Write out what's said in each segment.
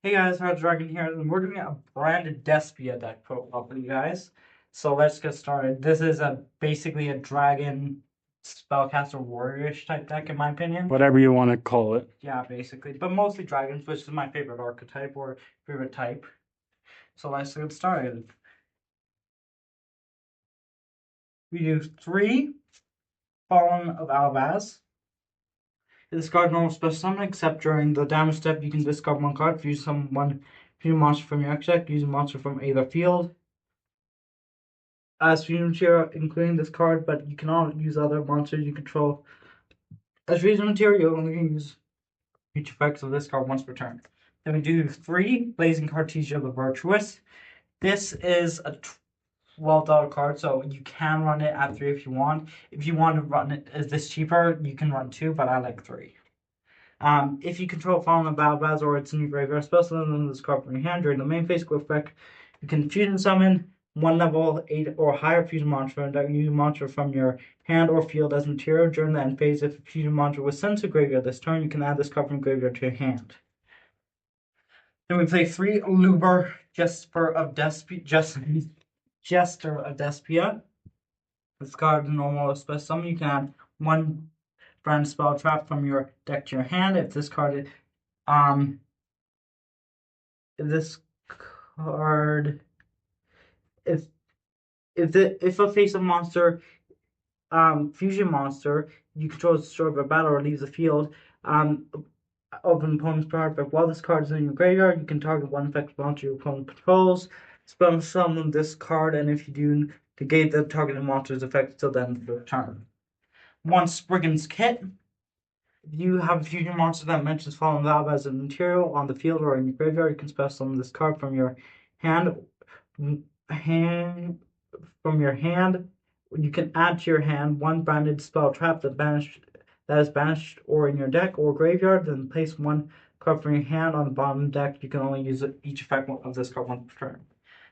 Hey guys, Hard Dragon here, and we're doing a branded Despia deck profile for you guys. So let's get started. This is basically a dragon spellcaster warrior-ish type deck, in my opinion. Whatever you want to call it. Yeah, basically, but mostly dragons, which is my favorite archetype or favorite type. So let's get started. We do 3 Fallen of Albaz. Discard normal special summon, except during the damage step, you can discard 1 card. If you summon one monster from your extra deck, use a monster from either field as fusion material, including this card, but you cannot use other monsters you control as fusion material. You only use each effects of this card once per turn. Then we do 3 Blazing Cartesia the Virtuous. This is a $12 card, so you can run it at 3 if you want. If you want to run it as this cheaper, you can run 2, but I like 3. If you control Fallen of Balbaz or it's in your graveyard, spell summon this card from your hand during the main phase effect, you can fusion summon 1 level 8 or higher fusion monster and use a monster from your hand or field as material during the end phase. If a fusion monster was sent to graveyard this turn, you can add this card from graveyard to your hand. Then we play 3 Luber Jester of Despia. This card is normal special summon. You can add 1 brand spell trap from your deck to your hand. If this card this card if if a face of monster fusion monster you control is destroyed by battle or leaves the field of an opponent's power effect while this card is in your graveyard, you can target 1 effective monster your opponent controls, spell summon this card, and if you do, negate the targeted monster's effect until the end of the turn. 1 Spriggan's Kit. If you have a fusion monster that mentions Fallen Valve as a material on the field or in your graveyard, you can spell summon this card from your hand. From your hand. You can add to your hand 1 branded spell trap that is banished or in your deck or graveyard. Then place 1 card from your hand on the bottom of the deck. You can only use each effect of this card once per turn.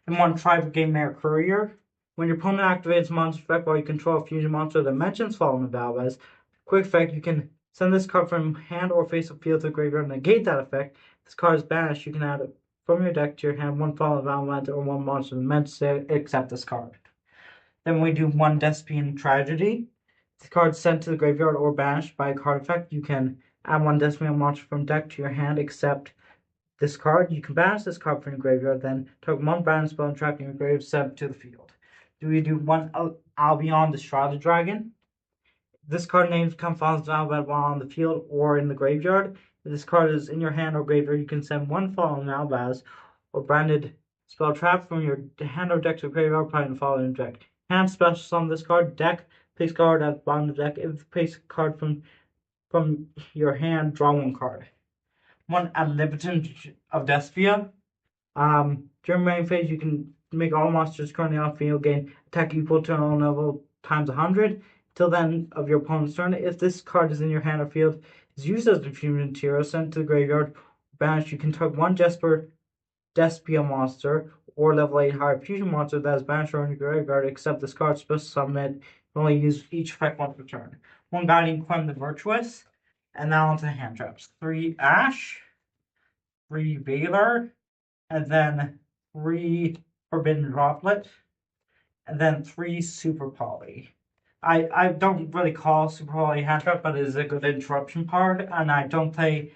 Then 1 Tri-Brigade Mare Courier. When your opponent activates monster effect while you control a fusion monster that mentions Fallen Valve, quick effect, you can send this card from hand or face of field to the graveyard and negate that effect. If this card is banished, you can add it from your deck to your hand 1 Fallen Valve or 1 monster meant to accept this card. Then we do 1 Despian Tragedy. This card is sent to the graveyard or banished by a card effect. You can add 1 Despian monster from deck to your hand except this card. You can banish this card from your graveyard, then target 1 banish spell and trap in your grave, sent to the field. Do we do 1 Albion the Shrouded Dragon? This card names come Fallen Valbaz while on the field or in the graveyard. If this card is in your hand or graveyard, you can send 1 Fallen Valbaz or branded spell trap from your hand or deck to the graveyard, applying the following effect. Hand special summon this card, deck, place card at the bottom of the deck. If place a card from your hand, draw 1 card. 1 Ad libitum of Despia. During main phase, you can make all monsters currently on field gain attack equal to own level times 100 till the end of your opponent's turn. If this card is in your hand or field, is used as a fusion material, sent to the graveyard, banished, you can target 1 Despia monster or level 8 higher fusion monster that is banished or in your graveyard, except this card special summon it. You only use each effect once per turn. 1 Guiding Quem the Virtuous, and now onto the hand traps. 3 Ash, 3 Valor, and then 3 Forbidden Droplet, and then 3 Super Poly. I don't really call Super Poly hand trap, but it is a good interruption card, and I don't play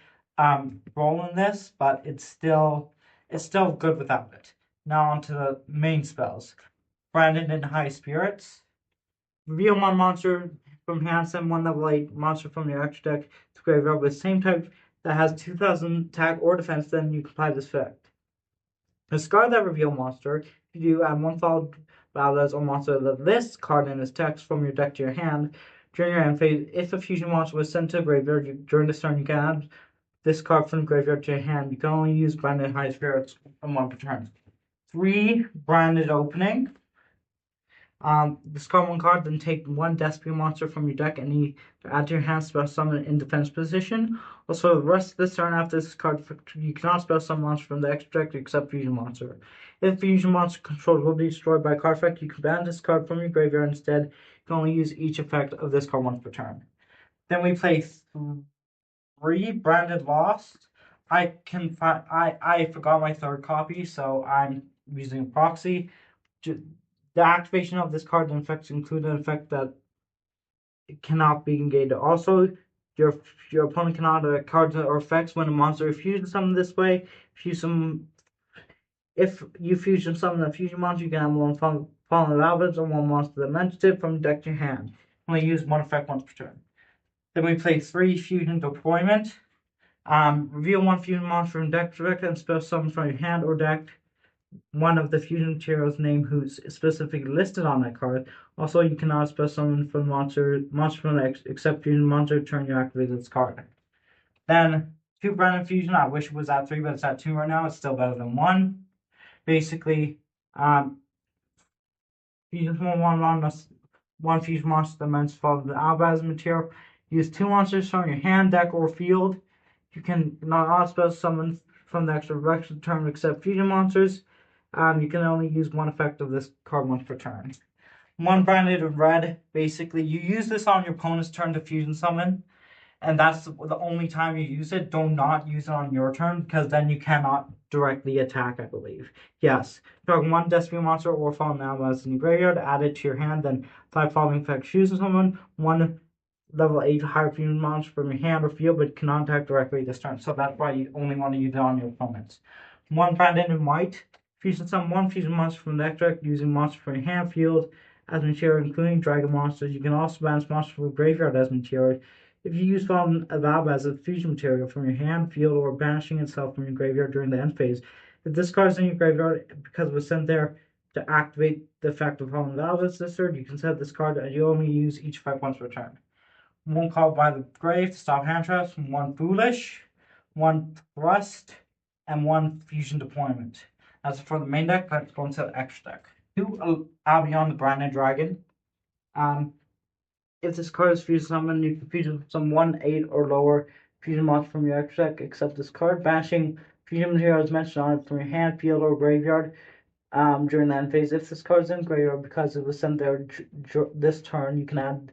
role in this, but it's still good without it. Now onto the main spells. Branded in High Spirits. Reveal 1 monster from hand, send 1 level 8 monster from your extra deck to graveyard with the same type that has 2000 attack or defense, then you can apply this effect. Discard that reveal monster. If you do, add 1 followed Valdes or monster that lists card in its text from your deck to your hand. During your end phase, if a fusion monster was sent to the graveyard during this turn, you can add this card from the graveyard to your hand. You can only use Branded High Spirits on 1 per turn. 3 Branded Opening. Discard 1 card, then take 1 Despia monster from your deck and add to your hand, spell summon in defense position. Also, the rest of this turn after this card, you cannot spell summon monster from the extra deck except fusion monster. If fusion monster controlled will be destroyed by a card effect, you can ban this card from your graveyard instead. You can only use each effect of this card once per turn. Then we play 3 Branded Lost. I forgot my third copy, so I'm using a proxy. The activation of this card and effects include an effect that cannot be negated. Also, your your opponent cannot cards or effects when a monster is fusion summoned this way. If you fusion summon a fusion monster, you can have one fallen Alvis or one monster dimension from your deck to your hand. Only use one effect once per turn. Then we play 3 fusion deployment. Reveal one fusion monster from deck directly and special summon from your hand or deck one of the fusion materials name who's specifically listed on that card. Also, you cannot special summon from monster from except fusion monster turn you activate this card. Then 2 random fusion. I wish it was at 3, but it's at 2 right now. It's still better than 1. Basically, fusion one fusion monster that meant follow the Albaz material. Use 2 monsters from your hand, deck, or field. You can not special summon from the extra direction turn except fusion monsters. You can only use one effect of this card once per turn. 1 branded red. Basically, you use this on your opponent's turn to fusion summon, and that's the only time you use it. Do not use it on your turn, because then you cannot directly attack, I believe. Yes. Target 1 Destiny monster or fallen Albaz in your graveyard, add it to your hand, then 5 following effects fusion summon. 1 level 8 higher fusion monster from your hand or field, but cannot attack directly this turn. So that's why you only want to use it on your opponents. 1 branded in white. Fusion summon 1 fusion monster from the deck direct using monster from your hand field as material, including dragon monsters. You can also banish monsters from graveyard as material. If you use Fallen Alvis as a fusion material from your hand, field, or banishing itself from your graveyard during the end phase, if this card is in your graveyard because it was sent there to activate the effect of Fallen Alvis this turn, you can set this card and you only use each effect once per turn. 1 Call by the Grave to stop hand traps, 1 Foolish, 1 Thrust, and 1 Fusion Deployment. As for the main deck, let's go into the extra deck. 2 Albion the Branded Dragon. If this card is fusion summoned, you can fusion summon 1, 8, or lower fusion monster from your extra deck, except this card. Banishing fusion materials mentioned on it from your hand, field, or graveyard during the end phase. If this card is in graveyard because it was sent there this turn, you can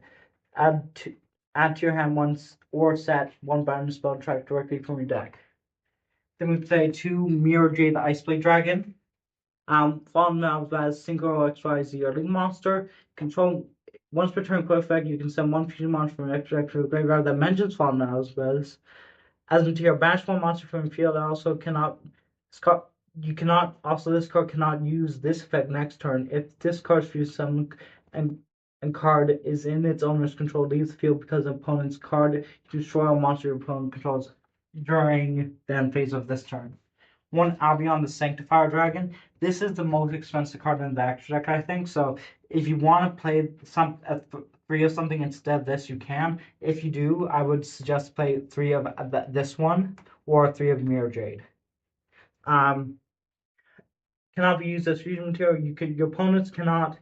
add to your hand once or set 1 binding spell track directly from your deck. Then we play 2 Mirror Jade the Iceblade Dragon. Fallen Alvis single XYZ or Link monster. Control once per turn quick effect, you can send 1 fusion monster from an extra deck to the graveyard that mentions Fallen Alvis. As material, banish 1 monster from your field. Also this card cannot use this effect next turn. If this card's fusion summon and card is in its owner's control, leaves the field because the opponent's card to destroy a monster your opponent controls during the end phase of this turn. 1 Albion the Sanctifier Dragon. This is the most expensive card in the extra deck, I think. So if you want to play 3 of something instead of this, you can. If you do, I would suggest play 3 of this one or 3 of Mirror Jade. Cannot be used as fusion material. Your opponents cannot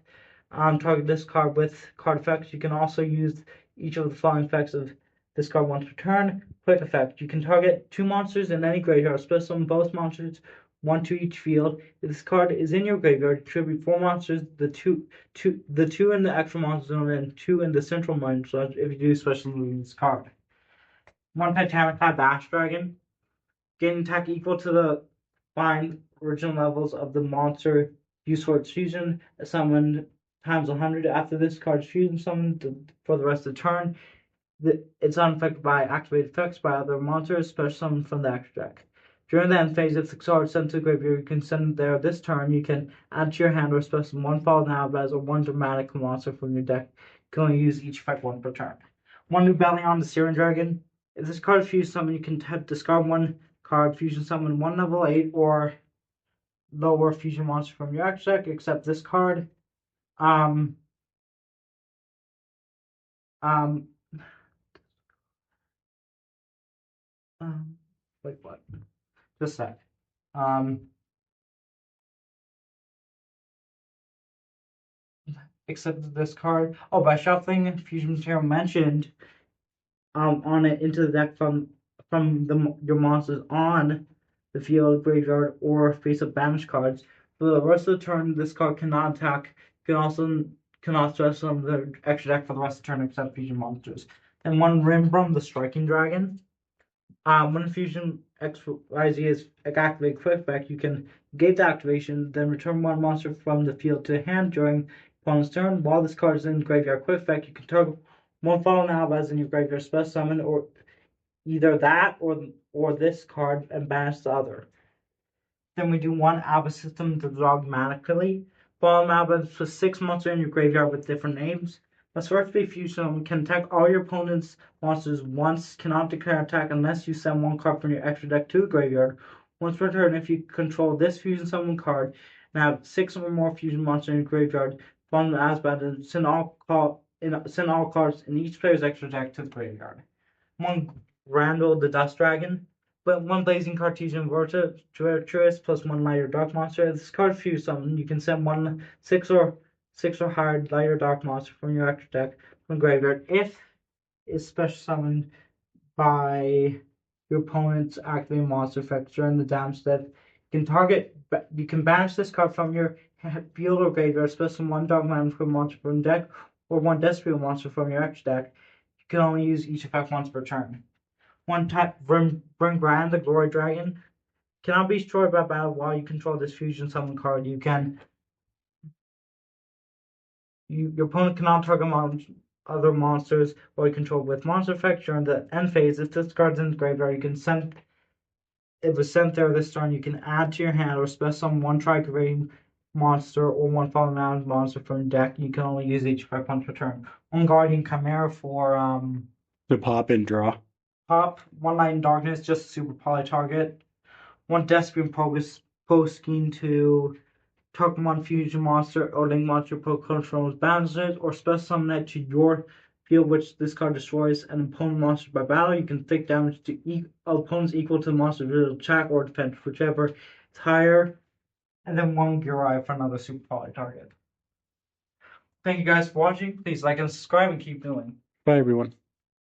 target this card with card effects. You can also use each of the following effects of this card once per turn. Quick effect. You can target 2 monsters in any graveyard. Special summon both monsters, 1 to each field. If this card is in your graveyard, contribute 4 monsters, the two in the extra monster zone and 2 in the central monster zone if you do special move this card. 1 Pentamiclad Bash Dragon. Gain attack equal to the original levels of the monster used for its fusion, summoned times 100. After this card's fusion summoned for the rest of the turn, it's unaffected by activated effects by other monsters, special summoned from the extra deck. During the end phase, if the card is sent to the graveyard, you can send it there this turn. You can add to your hand or special summon 1 Fallen Alvis or 1 dramatic monster from your deck. You can only use each effect 1 per turn. 1 Nubellion the Syrian Dragon. If this card is fusion summoned, you can discard 1 card, fusion summon 1 level 8 or lower fusion monster from your extra deck, except this card. Wait, what? Just a sec. Except this card. Oh, by shuffling fusion material mentioned on it into the deck from your monsters on the field, graveyard, or face-up banished cards. For the rest of the turn, this card cannot attack. You can also cannot stress on the extra deck for the rest of the turn except fusion monsters. And 1 Rimbrum the Striking Dragon. When fusion XYZ is activate quick effect, you can gate the activation, then return one monster from the field to hand during opponent's turn. While this card is in graveyard quick effect, you can target one fallen Alvaz in your graveyard special summon, or either that or this card, and banish the other. Then we do one Alba system dogmatically. Fallen Albas with 6 monsters in your graveyard with different names. Must first be fusion, can attack all your opponent's monsters once, cannot declare attack unless you send one card from your extra deck to the graveyard. Once per turn, if you control this fusion summon card and have 6 or more fusion monsters in your graveyard, Fallen Albas and send all cards in each player's extra deck to the graveyard. One Randall the Dust Dragon. But one Blazing Cartesian Virtuous plus one lighter dark monster. This card fuse summon. You can send one six or higher lighter dark monster from your extra deck from graveyard if it's special summoned by your opponent's activating monster effect during the damage step. You can banish this card from your field or graveyard, special one dark monster from deck, or one Desperate monster from your extra deck. You can only use each effect once per turn. One type Bring Grand, the Glory Dragon, cannot be destroyed by battle while you control this fusion summon card. Your opponent cannot target other monsters while you control with monster effect during the end phase. If this card's in the graveyard, you can send if it was sent there this turn, you can add to your hand or special summon one Tri-Grading monster or one Fallen Island monster from your deck. You can only use each effect once per turn. One Guardian Chimera for the pop and draw. Pop, one Light in Darkness, just super poly target. One Desperate Post-Scheme to target one fusion monster or link monster controls banishes, or special summon it to your field, which this card destroys an opponent monster by battle. You can take damage to opponents equal to the monster's attack or defense, whichever is higher. And then one Girai for another super poly target. Thank you guys for watching. Please like and subscribe and keep doing. Bye, everyone.